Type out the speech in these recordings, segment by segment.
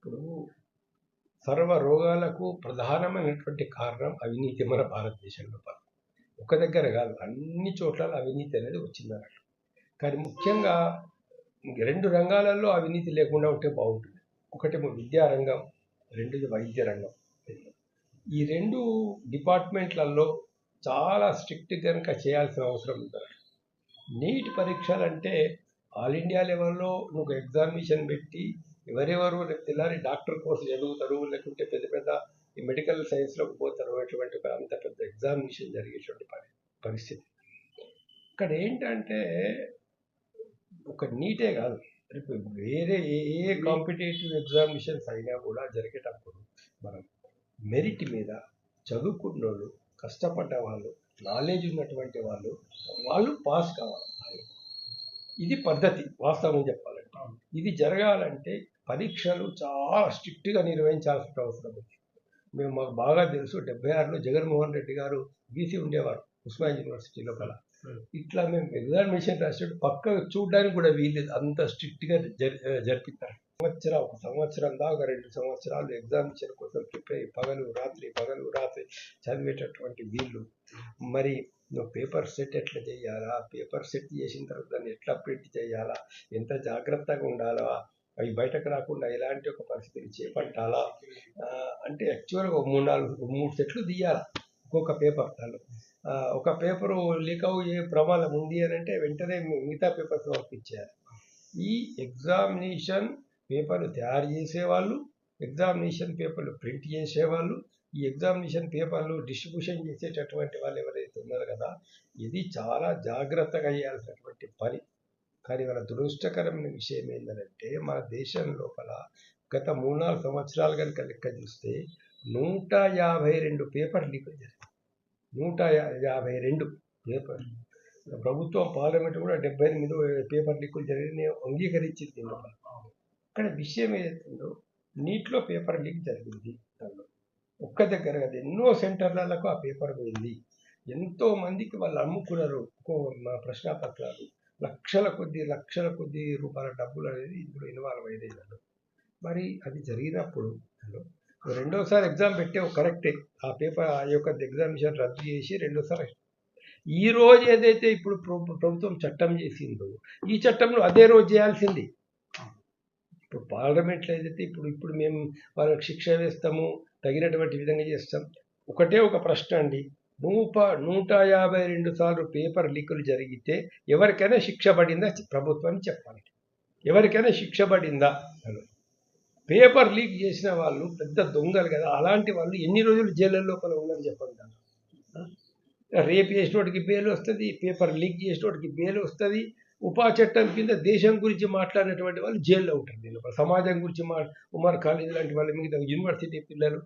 ఇప్పుడు సర్వ రోగాలకు ప్రధానమైనటువంటి కారణం అవినీతి మన భారతదేశంలో. ఒక దగ్గర కాదు, అన్ని చోట్ల అవినీతి అనేది వచ్చిందన్నట్టు. కానీ ముఖ్యంగా 2 రంగాలలో అవినీతి లేకుండా ఉంటే బాగుంటుంది. ఒకటేమో విద్యారంగం, రెండోది వైద్య రంగం. ఈ 2 డిపార్ట్మెంట్లలో చాలా స్ట్రిక్ట్ కనుక చేయాల్సిన అవసరం ఉంది. నీట్ పరీక్షలు అంటే ఆల్ ఇండియా లెవెల్లో నువ్వు ఎగ్జామినేషన్ పెట్టి ఎవరెవరు తెల్లారి డాక్టర్ కోర్సు చదువుతారు, లేకుంటే పెద్ద పెద్ద ఈ మెడికల్ సైన్స్లోకి పోతారు, అటువంటి అంత పెద్ద ఎగ్జామినేషన్ జరిగేటువంటి పరిస్థితి. ఇక్కడ ఏంటంటే ఒక నీటే కాదు, వేరే ఏ కాంపిటేటివ్ ఎగ్జామినేషన్స్ అయినా కూడా జరిగేటప్పుడు మనం మెరిట్ మీద చదువుకున్న వాళ్ళు, కష్టపడ్డ వాళ్ళు, నాలెడ్జ్ ఉన్నటువంటి వాళ్ళు పాస్ కావాలి. ఇది పద్ధతి. వాస్తవం చెప్పాలంటే ఇది జరగాలంటే పరీక్షలు చాలా స్ట్రిక్ట్గా నిర్వహించాల్సిన అవసరం ఉంది. మాకు బాగా తెలుసు, 76లో జగన్మోహన్ రెడ్డి గారు బీసీ ఉండేవారు ఉస్మానియా యూనివర్సిటీ లోపల. ఇట్లా మేము ఎగ్జామినేషన్ రాసేటప్పుడు పక్కకు చూడడానికి కూడా వీల్లేదు, అంత స్ట్రిక్ట్గా జరిపిస్తారు. ఒక సంవత్సరం దాకా 2 సంవత్సరాలు ఎగ్జామినేషన్ కోసం ప్రిపేర్ పగలు రాత్రి చదివేటటువంటి వీళ్ళు. మరి నువ్వు పేపర్ సెట్ ఎట్లా చేయాలా, పేపర్ సెట్ చేసిన తర్వాత దాన్ని ఎట్లా ప్రింట్ చేయాలా, ఎంత జాగ్రత్తగా ఉండాలా, అవి బయటకు రాకుండా ఎలాంటి ఒక పరిస్థితిని చేపట్టాలా అంటే యాక్చువల్గా 3 సెట్లు తీయాలా ఒక్కొక్క పేపర్. ఒక పేపరు లీక్ అయ్యే ప్రమాదం ఉంది అని అంటే వెంటనే మిగతా పేపర్స్ పంపించారు. ఈ ఎగ్జామినేషన్ పేపర్లు తయారు చేసేవాళ్ళు, ఎగ్జామినేషన్ పేపర్లు ప్రింట్ చేసేవాళ్ళు, ఈ ఎగ్జామినేషన్ పేపర్లు డిస్ట్రిబ్యూషన్ చేసేటటువంటి వాళ్ళు ఎవరైతే ఉన్నారో కదా, ఇది చాలా జాగ్రత్తగా చేయాల్సినటువంటి పని. కానీ వాళ్ళ దురదృష్టకరమైన విషయం ఏంటంటే మన దేశం లోపల గత 3-4 సంవత్సరాలు కనుక లెక్క చూస్తే 152 పేపర్ లీకులు జరిగాయి. 152 పేపర్లు. ప్రభుత్వం పార్లమెంట్ కూడా 78 పేపర్ లీకులు జరిగి అంగీకరించింది. ఇక్కడ విషయం ఏదైతుందో నీటిలో పేపర్ లీక్ జరిగింది. ఒక్క దగ్గర కదా, ఎన్నో సెంటర్లకు ఆ పేపర్ పోయింది. ఎంతో మందికి వాళ్ళు అమ్ముకున్నారు ప్రశ్నాపత్రాలు. లక్షల కొద్ది రూపాయల డబ్బులు అనేది ఇందులో ఇన్వాల్వ్ అయ్యేది. మరి అది జరిగినప్పుడు రెండోసారి ఎగ్జామ్ పెట్టావు కరెక్టే, ఆ పేపర్ ఆ యొక్క ఎగ్జామినేషన్ రద్దు చేసి రెండోసారి ఈ రోజు ఏదైతే ఇప్పుడు ప్రభుత్వం చట్టం చేసిందో ఈ చట్టంలో అదే రోజు చేయాల్సింది. ఇప్పుడు పార్లమెంట్లో ఏదైతే ఇప్పుడు మేము వాళ్ళకి శిక్ష వేస్తాము, తగినటువంటి విధంగా చేస్తాం. ఒకటే ఒక ప్రశ్న అండి, 152 సార్లు పేపర్ లీకులు జరిగితే ఎవరికైనా శిక్ష పడిందా ప్రభుత్వాన్ని చెప్పాలి. ఎవరికైనా శిక్ష పడిందా? పేపర్ లీక్ చేసిన వాళ్ళు పెద్ద దొంగలు కదా, అలాంటి వాళ్ళు ఎన్ని రోజులు జైలు లోపల ఉందని చెప్పండి. రేపు చేసినోటికి బెయిల్ వస్తుంది, పేపర్ లీక్ చేసినోటికి బెయిల్ వస్తుంది. ఉపా చట్టం కింద దేశం గురించి మాట్లాడినటువంటి వాళ్ళు జైల్లో ఉంటారు. సమాజం గురించి ఉమర్ ఖాళీద్ లాంటి వాళ్ళు, మిగతా యూనివర్సిటీ పిల్లలు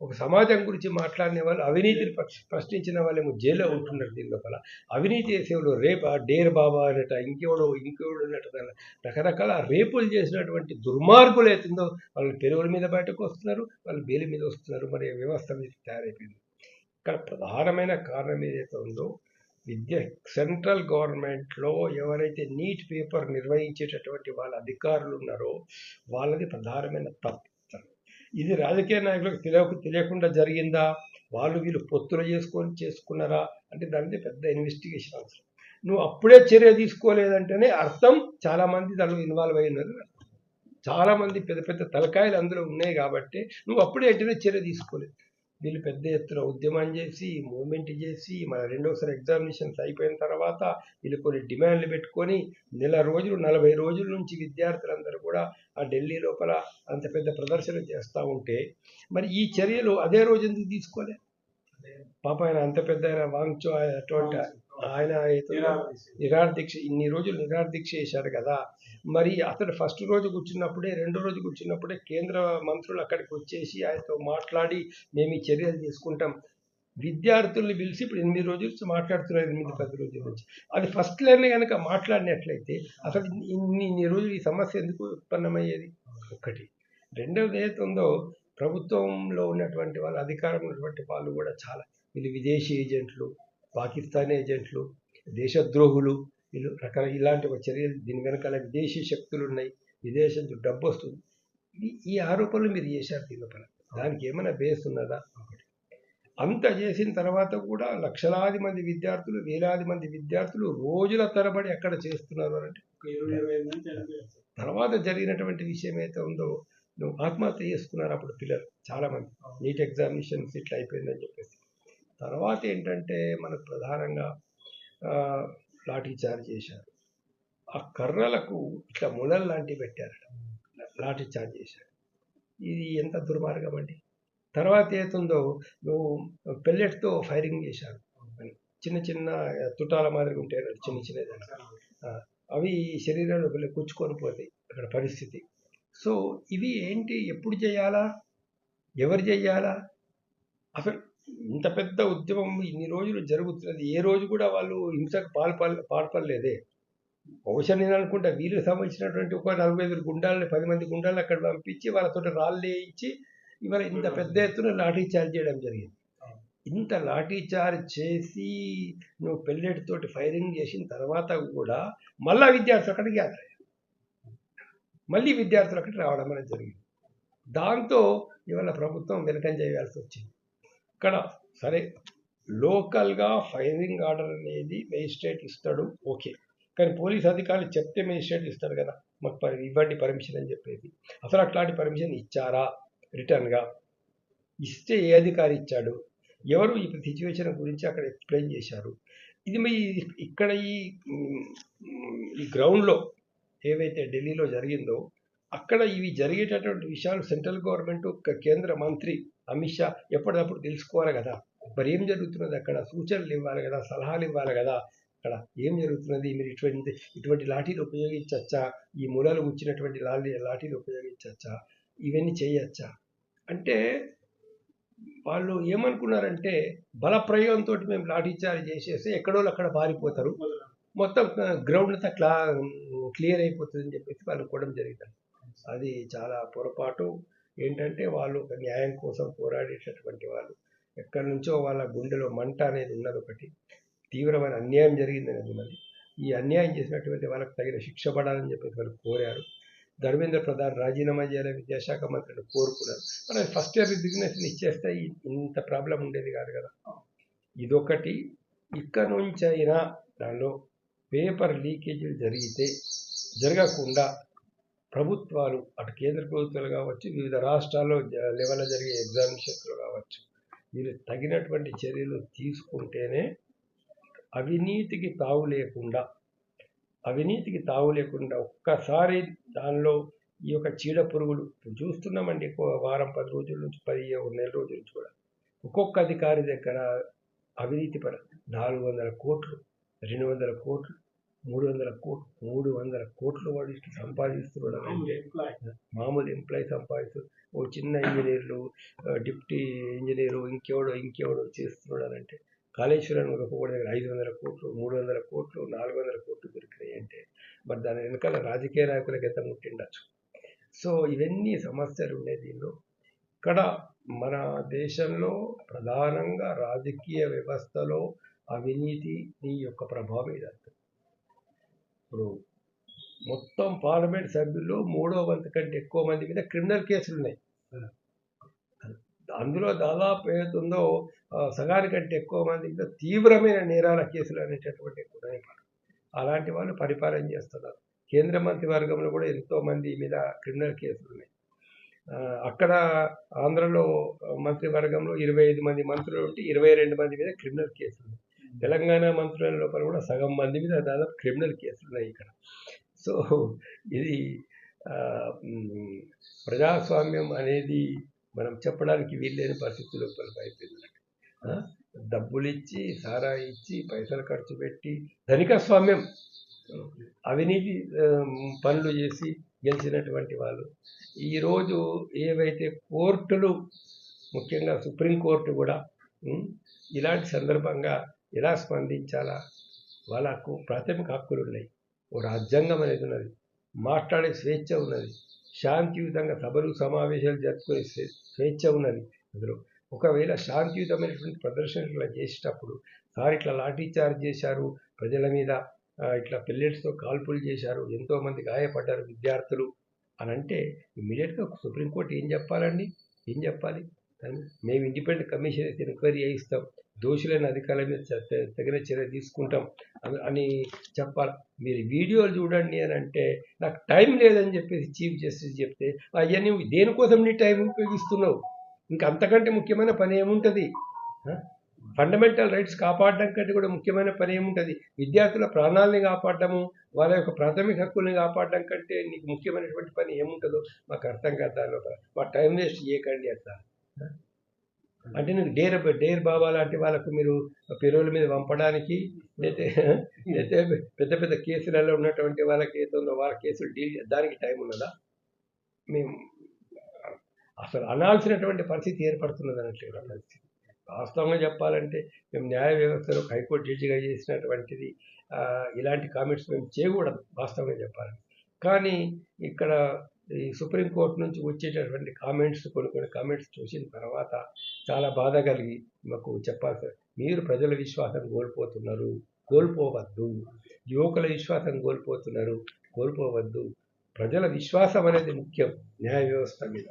ఒక సమాజం గురించి మాట్లాడిన వాళ్ళు, అవినీతిని ప్రశ్నించిన వాళ్ళేమో జైల్లో ఉంటున్నారు. దీని లోపల అవినీతి చేసేవాళ్ళు రేపు డేర్ బాబా అనట, ఇంకెవడో అనట, రకరకాల రేపులు చేసినటువంటి దుర్మార్గులు అవుతుందో వాళ్ళు పెరుగుల మీద బయటకు వస్తున్నారు, వాళ్ళు బెయిల్ మీద వస్తున్నారు. మరి వ్యవస్థ మీద తయారైపోయింది. ఇక్కడ ప్రధానమైన కారణం ఏదైతే ఉందో సెంట్రల్ గవర్నమెంట్లో ఎవరైతే నీట్ పేపర్ నిర్వహించేటటువంటి వాళ్ళ అధికారులు ఉన్నారో వాళ్ళది ప్రధానమైన తప్పు. ఇది రాజకీయ నాయకులకు తెలియకుండా జరిగిందా, వీళ్ళు పొత్తులు చేసుకున్నారా అంటే దానికి పెద్ద ఇన్వెస్టిగేషన్ అవసరం. నువ్వు అప్పుడే చర్య తీసుకోలేదంటేనే అర్థం చాలా మంది దానిలో ఇన్వాల్వ్ అయినారు, చాలా మంది పెద్ద పెద్ద తలకాయలు అందులో ఉన్నాయి కాబట్టి నువ్వు అప్పుడే ఎటువే చర్య తీసుకోలేదు. వీళ్ళు పెద్ద ఎత్తున ఉద్యమం చేసి మూవ్మెంట్ చేసి మన రెండోసారి ఎగ్జామినేషన్స్ అయిపోయిన తర్వాత వీళ్ళు కొన్ని డిమాండ్లు పెట్టుకొని 40 రోజుల నుంచి విద్యార్థులందరూ కూడా ఆ ఢిల్లీ లోపల అంత పెద్ద ప్రదర్శన చేస్తూ ఉంటే మరి ఈ చర్యలు అదే రోజు ఎందుకు తీసుకోలే? పాప ఆయన అంత పెద్ద వాంగ్చో అటువంటి ఆయన నిరాహారదీక్ష ఇన్ని రోజులు నిరాహారదీక్ష చేశారు కదా. మరి అతను ఫస్ట్ రోజు కూర్చున్నప్పుడే, రెండో రోజు కూర్చున్నప్పుడే కేంద్ర మంత్రులు అక్కడికి వచ్చేసి ఆయనతో మాట్లాడి మేము ఈ చర్యలు తీసుకుంటాం. విద్యార్థుల్ని పిలిచి ఇప్పుడు 8 రోజుల నుంచి మాట్లాడుతున్నారు, 8-10 రోజుల నుంచి. అది ఫస్ట్ లైన్ కనుక మాట్లాడినట్లయితే అసలు ఇన్ని రోజులు ఈ సమస్య ఎందుకు ఉత్పన్నమయ్యేది? ఒకటి. రెండవది ఏదైతుందో ప్రభుత్వంలో ఉన్నటువంటి వాళ్ళు, అధికారంలో ఉన్నటువంటి వాళ్ళు కూడా చాలా వీళ్ళు విదేశీ ఏజెంట్లు, పాకిస్తాన్ ఏజెంట్లు, దేశద్రోహులు, వీళ్ళు ఇలాంటి ఒక చర్యలు. దీని వెనకాల విదేశీ శక్తులు ఉన్నాయి, విదేశం డబ్బు వస్తుంది. ఈ ఆరోపణలు మీరు చేశారు దీనిపైన, దానికి ఏమైనా బేస్ ఉన్నదా? ఒకటి. అంత చేసిన తర్వాత కూడా లక్షలాది మంది విద్యార్థులు, వేలాది మంది విద్యార్థులు రోజుల తరబడి ఎక్కడ చేస్తున్నారు అంటే తర్వాత జరిగినటువంటి విషయం అయితే ఉందో, నువ్వు ఆత్మహత్య చేసుకున్నారు అప్పుడు పిల్లలు చాలామంది, నీట్ ఎగ్జామినేషన్స్ ఇట్లా అయిపోయిందని చెప్పేసి. తర్వాత ఏంటంటే మనకు ప్రధానంగా లాఠీ చార్జ్ చేశారు. ఆ కర్రలకు ఇట్లా ముళ్ళలు లాంటివి పెట్టారట, లాఠీ చార్జ్ చేశారు. ఇది ఎంత దుర్మార్గం అండి. తర్వాత ఏతుందో నువ్వు పెల్లెట్తో ఫైరింగ్ చేశారు, చిన్న చిన్న తుటాల మాదిరిగా ఉంటాయి చిన్న చిన్న, అవి శరీరంలో కూర్చుకొని పోతాయి అక్కడ పరిస్థితి. సో ఇవి ఏంటి, ఎప్పుడు చేయాలా, ఎవరు చేయాలా? అసలు ఇంత పెద్ద ఉద్యమం ఇన్ని రోజులు జరుగుతున్నది, ఏ రోజు కూడా వాళ్ళు హింసకు పాల్పడలేదే. బహుశా నేను అనుకుంటా వీళ్ళకి సంబంధించినటువంటి ఒక 45 గుండాలని, 10 మంది గుండాలను అక్కడ పంపించి వాళ్ళతో రాళ్ళు వేయించి ఇవాళ ఇంత పెద్ద ఎత్తున లాఠీ చార్జ్ చేయడం జరిగింది. ఇంత లాఠీ చార్జ్ చేసి నువ్వు పెల్లెట్ తోటి ఫైరింగ్ చేసిన తర్వాత కూడా మళ్ళీ విద్యార్థులు అక్కడికి గ్యాదర్ అయ్యారు, మళ్ళీ విద్యార్థులు అక్కడికి రావడం అనేది జరిగింది. దాంతో ఇవాళ ప్రభుత్వం వెనకం చేయాల్సి వచ్చింది. ఇక్కడ సరే లోకల్గా ఫైరింగ్ ఆర్డర్ అనేది మేజిస్ట్రేట్ ఇస్తాడు, ఓకే. కానీ పోలీస్ అధికారులు చెప్తే మేజిస్ట్రేట్ ఇస్తాడు కదా, మాకు ఇవ్వండి పర్మిషన్ అని చెప్పేసి. అసలు అట్లాంటి పర్మిషన్ ఇచ్చారా? రిటర్న్గా ఇస్తే ఏ అధికారి ఇచ్చాడు? ఎవరు ఈ సిచ్యువేషన్ గురించి అక్కడ ఎక్స్ప్లెయిన్ చేశారు? ఇది మీ ఇక్కడ ఈ గ్రౌండ్లో ఏవైతే ఢిల్లీలో జరిగిందో అక్కడ ఇవి జరిగేటటువంటి విషయాలు సెంట్రల్ గవర్నమెంట్, కేంద్ర మంత్రి అమిత్ షా ఎప్పటికప్పుడు తెలుసుకోవాలి కదా. మరి ఏం జరుగుతున్నది అక్కడ, సూచనలు ఇవ్వాలి కదా, సలహాలు ఇవ్వాలి కదా. అక్కడ ఏం జరుగుతున్నది, మీరు ఇటువంటి లాఠీలు ఉపయోగించచ్చా, ఈ మూలలు వచ్చినటువంటి లాఠీలు ఉపయోగించచ్చా, ఇవన్నీ చేయొచ్చా అంటే వాళ్ళు ఏమనుకున్నారంటే బలప్రయోగంతో మేము లాఠీ చార్జ్ చేసేసి ఎక్కడో అక్కడ పారిపోతారు, మొత్తం గ్రౌండ్ అంతా క్లియర్ అయిపోతుందని చెప్పేసి వాళ్ళు అనుకోవడం జరిగింది. అది చాలా పొరపాటు. ఏంటంటే వాళ్ళు ఒక న్యాయం కోసం పోరాడేటటువంటి వాళ్ళు, ఎక్కడి నుంచో వాళ్ళ గుండెలో మంట అనేది ఉన్నది, ఒకటి తీవ్రమైన అన్యాయం జరిగిందనేది ఉన్నది. ఈ అన్యాయం చేసినటువంటి వాళ్ళకి తగిన శిక్ష పడాలని చెప్పేసి వాళ్ళు కోరారు. ధర్మేంద్ర ప్రధాన్ రాజీనామా చేయాలని విద్యాశాఖ మంత్రిని కోరుకున్నారు. మన ఫస్ట్ ఇయర్ రిజిగ్నేషన్ ఇచ్చేస్తే ఇంత ప్రాబ్లం ఉండేది కాదు కదా. ఇదొకటి. ఇక్కడ నుంచి అయినా దానిలో పేపర్ లీకేజీలు జరగకుండా ప్రభుత్వాలు, అటు కేంద్ర ప్రభుత్వాలు కావచ్చు, వివిధ రాష్ట్రాల్లో లెవెల్లో జరిగే ఎగ్జామినేషన్స్లో కావచ్చు, వీరు తగినటువంటి చర్యలు తీసుకుంటేనే అవినీతికి తావు లేకుండా ఒక్కసారి దానిలో ఈ యొక్క చీడ పురుగులు చూస్తున్నామండి. వారం 10 రోజుల నుంచి 10 నెల రోజుల నుంచి కూడా ఒక్కొక్క అధికారి దగ్గర అవినీతి 400 కోట్లు, 200 కోట్లు, 300 కోట్లు, 300 కోట్లు వాడు సంపాదిస్తున్నాడు అంటే మామూలు ఎంప్లాయీ సంపాదిస్తూ, ఓ చిన్న ఇంజనీర్లు, డిప్టీ ఇంజనీరు, ఇంకెవడో చేస్తున్నాడు అంటే కాళేశ్వరం ఒకటి దగ్గర 500 కోట్లు, 300 కోట్లు, 400 కోట్లు దొరికినాయి అంటే మరి దాని వెనకాల రాజకీయ నాయకులకు ఎంత ముట్టిండొచ్చు. సో ఇవన్నీ సమస్యలు ఉన్నాయి దీనిలో. ఇక్కడ మన దేశంలో ప్రధానంగా రాజకీయ వ్యవస్థలో అవినీతి యొక్క ప్రభావం ఇదంతా. ఇప్పుడు మొత్తం పార్లమెంట్ సభ్యుల్లో 3వ వంతు కంటే ఎక్కువ మంది మీద క్రిమినల్ కేసులు ఉన్నాయి. అందులో దాదాపు ఏదైతుందో సగానికంటే ఎక్కువ మంది మీద తీవ్రమైన నేరాల కేసులు అనేటటువంటి కూడా అలాంటి వాళ్ళు పరిపాలన చేస్తున్నారు. కేంద్ర మంత్రి వర్గంలో కూడా ఎంతోమంది మీద క్రిమినల్ కేసులు ఉన్నాయి. అక్కడ ఆంధ్రలో మంత్రివర్గంలో 25 మంది మంత్రులు ఉంటే 22 మంది మీద క్రిమినల్ కేసులు ఉన్నాయి. తెలంగాణ మంత్రుల లోపల కూడా సగం మంది మీద దాదాపు క్రిమినల్ కేసులు ఉన్నాయి ఇక్కడ. సో ఇది ప్రజాస్వామ్యం అనేది మనం చెప్పడానికి వీల్లేని పరిస్థితుల్లో అయిపోయింది. డబ్బులు ఇచ్చి, సారా ఇచ్చి, పైసలు ఖర్చు పెట్టి ధనిక స్వామ్యం, అవినీతి పనులు చేసి గెలిచినటువంటి వాళ్ళు ఈరోజు ఏవైతే కోర్టులు, ముఖ్యంగా సుప్రీంకోర్టు కూడా ఇలాంటి సందర్భంగా ఎలా స్పందించాలా, వాళ్ళకు ప్రాథమిక హక్కులు ఉన్నాయి, ఓ రాజ్యాంగం అనేది ఉన్నది, మాట్లాడే స్వేచ్ఛ ఉన్నది, శాంతియుతంగా సభలు సమావేశాలు జరుపుకునే స్వేచ్ఛ ఉన్నది. అందులో ఒకవేళ శాంతియుతమైనటువంటి ప్రదర్శనలు చేసేటప్పుడు సార్ ఇట్లా లాఠీ చార్జ్ చేశారు, ప్రజల మీద ఇట్లా పెల్లెట్స్తో కాల్పులు చేశారు, ఎంతోమంది గాయపడ్డారు విద్యార్థులు అని అంటే ఇమీడియట్గా సుప్రీంకోర్టు ఏం చెప్పాలండి, ఏం చెప్పాలి? మేము ఇండిపెండెంట్ కమిషన్ అయితే ఎంక్వైరీ చేయిస్తాం, దోషులైన అధికారుల మీద తగిన చర్య తీసుకుంటాం అని చెప్పాలి. మీరు వీడియోలు చూడండి అని అంటే నాకు టైం లేదని చెప్పేసి చీఫ్ జస్టిస్ చెప్తే అయ్యా నువ్వు దేనికోసం నీ టైం ఉపయోగిస్తున్నావు? ఇంకా అంతకంటే ముఖ్యమైన పని ఏముంటుంది? ఫండమెంటల్ రైట్స్ కాపాడడం కంటే కూడా ముఖ్యమైన పని ఏముంటుంది? విద్యార్థుల ప్రాణాలని కాపాడడము, వాళ్ళ యొక్క ప్రాథమిక హక్కుల్ని కాపాడడం కంటే నీకు ముఖ్యమైనటువంటి పని ఏముంటుందో మాకు అర్థం కాదు. దానిలో మా టైం వేస్ట్ చేయకండి అట్లా. అంటే నువ్వు డేర్ బాబా లాంటి వాళ్ళకు మీరు పెరోల మీద పంపడానికి, అయితే పెద్ద పెద్ద కేసులలో ఉన్నటువంటి వాళ్ళకి ఏదో వాళ్ళ కేసులు డీల్ దానికి టైం ఉన్నదా? మేము అసలు అనాల్సినటువంటి పరిస్థితి ఏర్పడుతున్నది అన్నట్లుగా పరిస్థితి. వాస్తవంగా చెప్పాలంటే మేము న్యాయ వ్యవస్థలో హైకోర్టు జడ్జిగా చేసినటువంటిది ఇలాంటి కామెంట్స్ మేము చేయకూడదు వాస్తవంగా చెప్పాలని. కానీ ఇక్కడ ఈ సుప్రీంకోర్టు నుంచి వచ్చేటటువంటి కామెంట్స్ కొన్ని కామెంట్స్ చూసిన తర్వాత చాలా బాధ కలిగి మాకు చెప్పాల్సి, మీరు ప్రజల విశ్వాసం కోల్పోవద్దు, యువకుల విశ్వాసం కోల్పోవద్దు. ప్రజల విశ్వాసం అనేది ముఖ్యం న్యాయ వ్యవస్థ మీద.